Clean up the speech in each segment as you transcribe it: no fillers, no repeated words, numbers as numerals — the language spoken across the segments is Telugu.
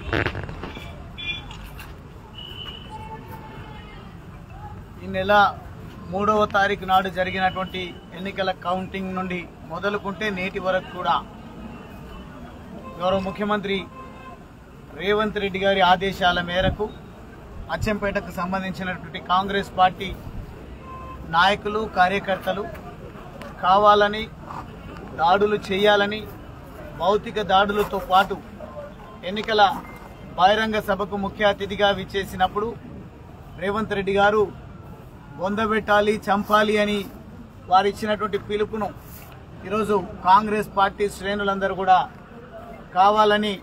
ఈ నెల 3వ తారీఖు నాడు జరిగినటువంటి ఎన్నికల కౌంటింగ్ నుండి మొదలుకుంటే నేటి వరకు కూడా గౌరవ ముఖ్యమంత్రి రేవంత్ రెడ్డి గారి ఆదేశాల మేరకు అచ్చంపేటకు సంబంధించినటువంటి కాంగ్రెస్ పార్టీ నాయకులు కార్యకర్తలు కావాలని దాడులు చేయాలని భౌతిక దాడులతో పాటు ఎన్నికల బహిరంగ సభకు ముఖ్య అతిథిగా విచ్చేసినప్పుడు రేవంత్ రెడ్డి గారు బొందబెట్టాలి చంపాలి అని వారు ఇచ్చినటువంటి పిలుపును ఈరోజు కాంగ్రెస్ పార్టీ శ్రేణులందరూ కూడా కావాలని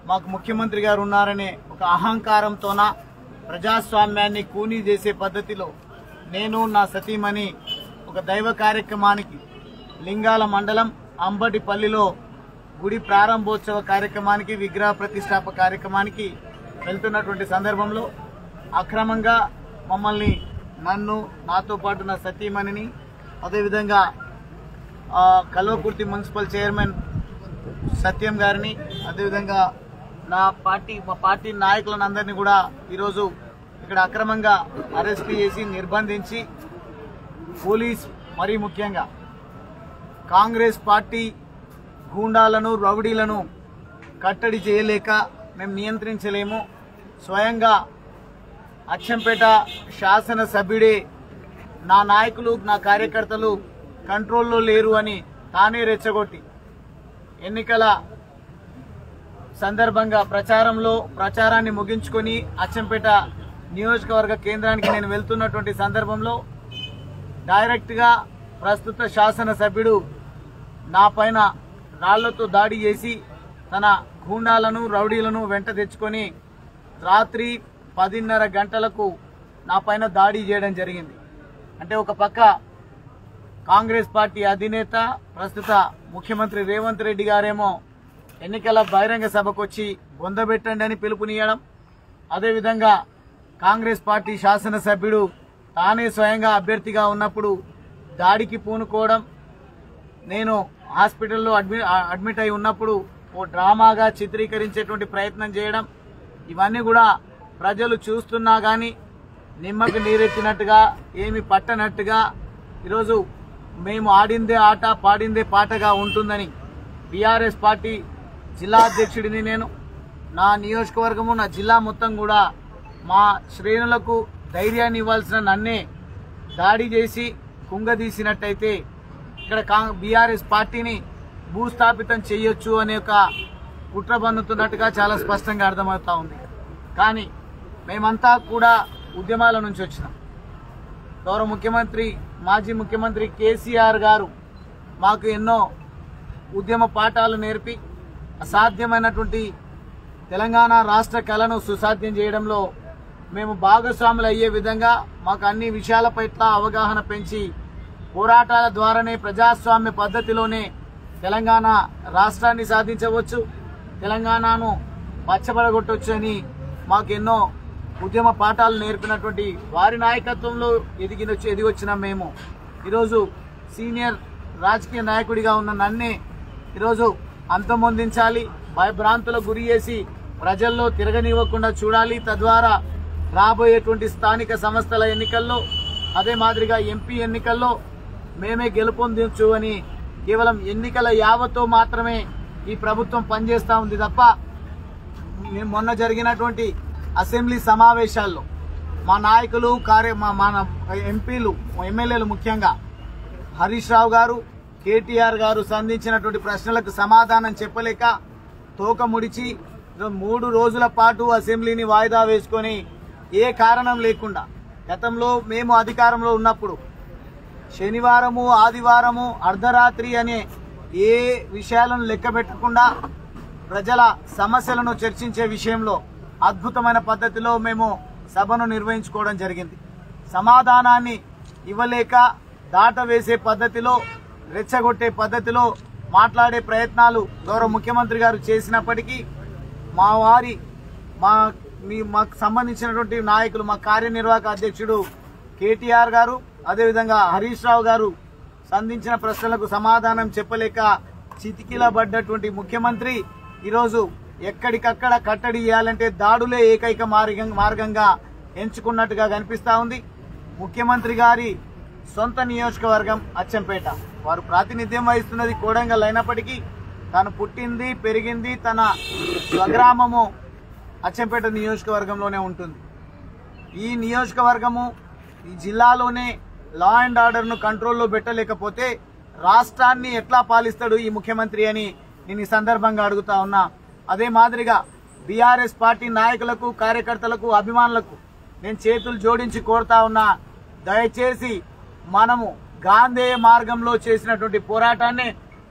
మాకు ముఖ్యమంత్రి గారు ఉన్నారనే ఒక అహంకారంతోన ప్రజాస్వామ్యాన్ని కూనీ చేసే పద్ధతిలో నేను నా సతీమణి ఒక దైవ కార్యక్రమానికి లింగాల మండలం అంబటిపల్లిలో గుడి ప్రారంభోత్సవ కార్యక్రమానికి విగ్రహ ప్రతిష్టాపన కార్యక్రమానికి వెళ్తున్నటువంటి సందర్భంలో అక్రమంగా మమ్మల్ని నన్ను నాతో పాటు నా సతీమణిని అదేవిధంగా కల్వకుర్తి మున్సిపల్ చైర్మన్ సత్యం గారిని అదేవిధంగా మా పార్టీ నాయకులను అందరినీ కూడా ఈరోజు ఇక్కడ అక్రమంగా అరెస్ట్ చేసి నిర్బంధించి పోలీస్ మరీ ముఖ్యంగా కాంగ్రెస్ పార్టీ గూండాలను రౌడీలను కట్టడి చేయలేక మేము నియంత్రించలేము స్వయంగా అచ్చంపేట శాసనసభ్యుడే నా నాయకులు నా కార్యకర్తలు కంట్రోల్లో లేరు అని తానే రెచ్చగొట్టి ఎన్నికల సందర్భంగా ప్రచారాన్ని ముగించుకొని అచ్చంపేట నియోజకవర్గ కేంద్రానికి నేను వెళ్తున్నటువంటి సందర్భంలో డైరెక్ట్గా ప్రస్తుత శాసనసభ్యుడు నా పైన రాళ్లతో దాడి చేసి తన గూండాలను రౌడీలను వెంట తెచ్చుకొని రాత్రి 10:30 గంటలకు నా పైన దాడి చేయడం జరిగింది. అంటే ఒక పక్క కాంగ్రెస్ పార్టీ అధినేత ప్రస్తుత ముఖ్యమంత్రి రేవంత్ రెడ్డి గారేమో ఎన్నికల బహిరంగ సభకు వచ్చి బొందబెట్టండి అని పిలుపునియడం, అదేవిధంగా కాంగ్రెస్ పార్టీ శాసనసభ్యుడు తానే స్వయంగా అభ్యర్థిగా ఉన్నప్పుడు దాడికి పూనుకోవడం, నేను హాస్పిటల్లో అడ్మిట్ అయి ఉన్నప్పుడు ఓ డ్రామాగా చిత్రీకరించేటువంటి ప్రయత్నం చేయడం, ఇవన్నీ కూడా ప్రజలు చూస్తున్నా కానీ నిమ్మకు నీరెత్తినట్టుగా ఏమి పట్టనట్టుగా ఈరోజు మేము ఆడిందే ఆట పాడిందే పాటగా ఉంటుందని బీఆర్ఎస్ పార్టీ జిల్లా అధ్యక్షుడిని నేను, నా నియోజకవర్గము నా జిల్లా మొత్తం కూడా మా శ్రేణులకు ధైర్యాన్ని ఇవ్వాల్సిన నన్నే దాడి చేసి కుంగదీసినట్టయితే ఇక్కడ బీఆర్ఎస్ పార్టీని భూస్థాపితం చేయొచ్చు అనే ఒక కుట్ర పన్నుతున్నట్టుగా చాలా స్పష్టంగా అర్థమవుతా ఉంది. కానీ మేమంతా కూడా ఉద్యమాల నుంచి వచ్చినాం. గౌరవ ముఖ్యమంత్రి మాజీ ముఖ్యమంత్రి కేసీఆర్ గారు మాకు ఎన్నో ఉద్యమ పాఠాలు నేర్పి అసాధ్యమైనటువంటి తెలంగాణ రాష్ట్ర కళను సుసాధ్యం చేయడంలో మేము భాగస్వాములు అయ్యే విధంగా మాకు అన్ని విషయాల పట్ల అవగాహన పెంచి పోరాటాల ద్వారానే ప్రజాస్వామ్య పద్ధతిలోనే తెలంగాణ రాష్ట్రాన్ని సాధించవచ్చు, తెలంగాణను పచ్చబడగొట్టవచ్చు అని మాకెన్నో ఉద్యమ పాఠాలు నేర్పినటువంటి వారి నాయకత్వంలో ఎదిగొచ్చిన మేము ఈరోజు సీనియర్ రాజకీయ నాయకుడిగా ఉన్న నన్నే ఈరోజు అంతమొందించాలి, భయభ్రాంతులకు గురి చేసి ప్రజల్లో తిరగనివ్వకుండా చూడాలి, తద్వారా రాబోయేటువంటి స్థానిక సంస్థల ఎన్నికల్లో అదే మాదిరిగా ఎంపీ ఎన్నికల్లో మేమే గెలుపొందొచ్చు అని కేవలం ఎన్నికల యావతో మాత్రమే ఈ ప్రభుత్వం పనిచేస్తూ ఉంది తప్ప మొన్న జరిగినటువంటి అసెంబ్లీ సమావేశాల్లో మా నాయకులు మన ఎంపీలు ఎమ్మెల్యేలు ముఖ్యంగా హరీష్ రావు గారు కేటీఆర్ గారు సంధించినటువంటి ప్రశ్నలకు సమాధానం చెప్పలేక తోక ముడిచి 3 రోజుల పాటు అసెంబ్లీని వాయిదా వేసుకొని ఏ కారణం లేకుండా గతంలో మేము అధికారంలో ఉన్నప్పుడు శనివారము ఆదివారము అర్ధరాత్రి అనే ఏ విషయాలను లెక్క పెట్టకుండా ప్రజల సమస్యలను చర్చించే విషయంలో అద్భుతమైన పద్ధతిలో మేము సభను నిర్వహించుకోవడం జరిగింది. సమాధానాన్ని ఇవ్వలేక దాటవేసే పద్ధతిలో రెచ్చగొట్టే పద్ధతిలో మాట్లాడే ప్రయత్నాలు గౌరవ ముఖ్యమంత్రి గారు చేసినప్పటికీ మాకు సంబంధించినటువంటి నాయకులు మా కార్యనిర్వాహక అధ్యక్షుడు కేటీఆర్ గారు అదేవిధంగా హరీష్ రావు గారు సంధించిన ప్రశ్నలకు సమాధానం చెప్పలేక చితికిలబడ్డటువంటి ముఖ్యమంత్రి ఈరోజు ఎక్కడికక్కడ కట్టడి చేయాలంటే దాడులే ఏకైక మార్గంగా ఎంచుకున్నట్టుగా కనిపిస్తా ఉంది. ముఖ్యమంత్రి గారి సొంత నియోజకవర్గం అచ్చంపేట. వారు ప్రాతినిధ్యం వహిస్తున్నది కోడంగల్ అయినప్పటికీ తాను పుట్టింది పెరిగింది తన స్వగ్రామము అచ్చంపేట నియోజకవర్గంలోనే ఉంటుంది. ఈ నియోజకవర్గము ఈ జిల్లాలోనే లా అండ్ ఆర్డర్ను కంట్రోల్లో పెట్టలేకపోతే రాష్ట్రాన్ని ఎట్లా పాలిస్తాడు ఈ ముఖ్యమంత్రి అని నేను ఈ సందర్భంగా అడుగుతా ఉన్నా. అదే మాదిరిగా బీఆర్ఎస్ పార్టీ నాయకులకు కార్యకర్తలకు అభిమానులకు నేను చేతులు జోడించి కోరుతా ఉన్నా, దయచేసి మనము గాంధేయ మార్గంలో చేసినటువంటి పోరాటాన్ని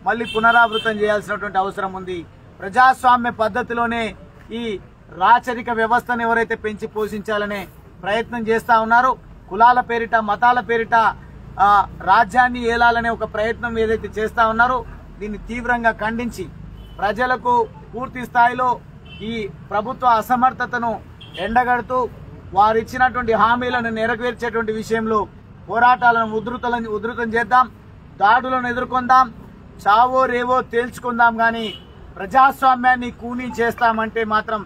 మళ్ళీ పునరావృతం చేయాల్సినటువంటి అవసరం ఉంది. ప్రజాస్వామ్య పద్ధతిలోనే ఈ రాచరిక వ్యవస్థను ఎవరైతే పెంచి పోషించాలనే ప్రయత్నం చేస్తా ఉన్నారో, కులాల పేరిట మతాల పేరిట రాజ్యాన్ని ఏలాలనే ఒక ప్రయత్నం ఏదైతే చేస్తా ఉన్నారో దీన్ని తీవ్రంగా ఖండించి ప్రజలకు పూర్తి స్థాయిలో ఈ ప్రభుత్వ అసమర్థతను ఎండగడుతూ వారు ఇచ్చినటువంటి హామీలను నెరవేర్చేటువంటి విషయంలో పోరాటాలను ఉధృతం చేద్దాం, దాడులను ఎదుర్కొందాం, చావో రేవో తేల్చుకుందాం. కానీ ప్రజాస్వామ్యాన్ని కూనీ చేస్తామంటే మాత్రం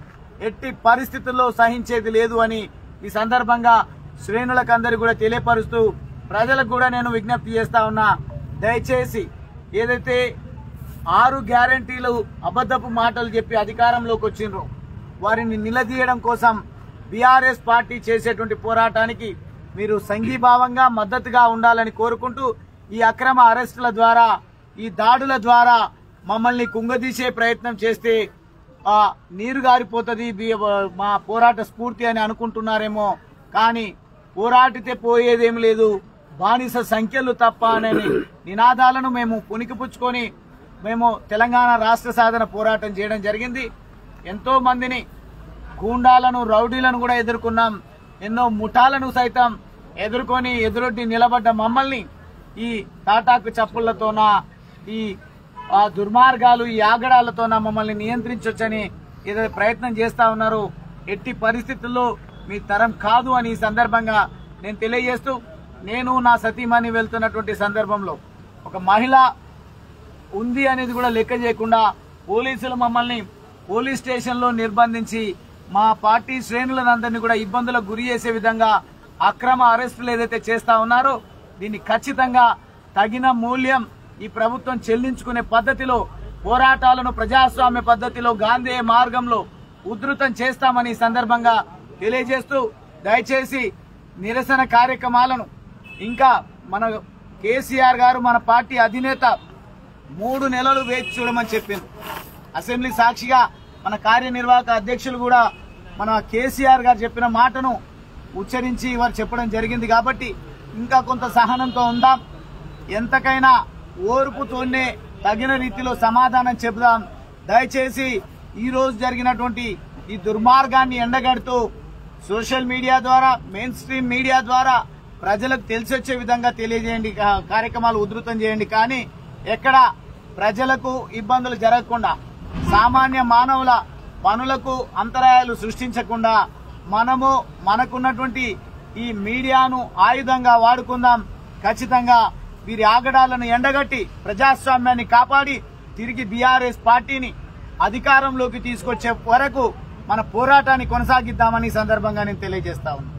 ఎట్టి పరిస్థితుల్లో సహించేది లేదు అని ఈ సందర్భంగా శ్రేణులకు అందరికీ కూడా తెలియపరుస్తూ ప్రజలకు కూడా నేను విజ్ఞప్తి చేస్తా ఉన్నా, దయచేసి ఏదైతే 6 గ్యారంటీలు అబద్ధపు మాటలు చెప్పి అధికారంలోకి వచ్చిండ్రో వారిని నిలదీయడం కోసం బీఆర్ఎస్ పార్టీ చేసేటువంటి పోరాటానికి మీరు సంఘీభావంగా మద్దతుగా ఉండాలని కోరుకుంటూ ఈ అక్రమ అరెస్టుల ద్వారా ఈ దాడుల ద్వారా మమ్మల్ని కుంగదీసే ప్రయత్నం చేస్తే నీరు గారిపోతుంది మా పోరాట స్ఫూర్తి అని అనుకుంటున్నారేమో, కానీ పోరాటితే పోయేదేం లేదు, బానిస సంఖ్యలు తప్ప అనే నినాదాలను మేము పుణికిపుచ్చుకొని మేము తెలంగాణ రాష్ట్ర సాధన పోరాటం చేయడం జరిగింది. ఎంతో మందిని గూండాలను రౌడీలను కూడా ఎదుర్కొన్నాం, ఎన్నో ముఠాలను సైతం ఎదుర్కొని ఎదురొడ్డి నిలబడ్డ మమ్మల్ని ఈ తాటాకు చప్పుళ్లతోన ఈ దుర్మార్గాలు ఈ ఆగడాలతోన మమ్మల్ని నియంత్రించొచ్చని ఏదైతే ప్రయత్నం చేస్తా ఉన్నారు, ఎట్టి పరిస్థితుల్లో మీ తరం కాదు అని ఈ సందర్భంగా నేను తెలియజేస్తూ, నేను నా సతీమణి వెళ్తున్నటువంటి సందర్భంలో ఒక మహిళ ఉంది అనేది కూడా లెక్క చేయకుండా పోలీసులు మమ్మల్ని పోలీస్ స్టేషన్లో నిర్బంధించి మా పార్టీ శ్రేణులందరినీ కూడా ఇబ్బందులకు గురి చేసే విధంగా అక్రమ అరెస్టులు ఏదైతే చేస్తా ఉన్నారో దీన్ని ఖచ్చితంగా తగిన మూల్యం ఈ ప్రభుత్వం చెల్లించుకునే పద్ధతిలో పోరాటాలను ప్రజాస్వామ్య పద్ధతిలో గాంధేయ మార్గంలో ఉధృతం చేస్తామని సందర్భంగా తెలియజేస్తూ, దయచేసి నిరసన కార్యక్రమాలను ఇంకా మన కేసీఆర్ గారు మన పార్టీ అధినేత 3 నెలలు వేచి చూడమని చెప్పింది. అసెంబ్లీ సాక్షిగా మన కార్యనిర్వాహక అధ్యక్షులు కూడా మన కేసీఆర్ గారు చెప్పిన మాటను ఉచ్చరించి వారు చెప్పడం జరిగింది. కాబట్టి ఇంకా కొంత సహనంతో ఉందాం, ఎంతకైనా ఓర్పుతోనే తగిన రీతిలో సమాధానం చెబుదాం. దయచేసి ఈ రోజు జరిగినటువంటి ఈ దుర్మార్గాన్ని ఎండగడుతూ సోషల్ మీడియా ద్వారా మెయిన్ స్ట్రీమ్ మీడియా ద్వారా ప్రజలకు తెలిసొచ్చే విధంగా తెలియజేయండి, కార్యక్రమాలు ఉధృతం చేయండి. కానీ ఎక్కడ ప్రజలకు ఇబ్బందులు జరగకుండా సామాన్య మానవుల పనులకు అంతరాయాలు సృష్టించకుండా మనము మనకున్నటువంటి ఈ మీడియాను ఆయుధంగా వాడుకుందాం. ఖచ్చితంగా వీరి ఆగడాలను ఎండగట్టి ప్రజాస్వామ్యాన్ని కాపాడి తిరిగి బీఆర్ఎస్ పార్టీని అధికారంలోకి తీసుకొచ్చే వరకు మన పోరాటాన్ని కొనసాగిద్దామని సందర్భంగా నేను తెలియజేస్తా ఉన్నాను.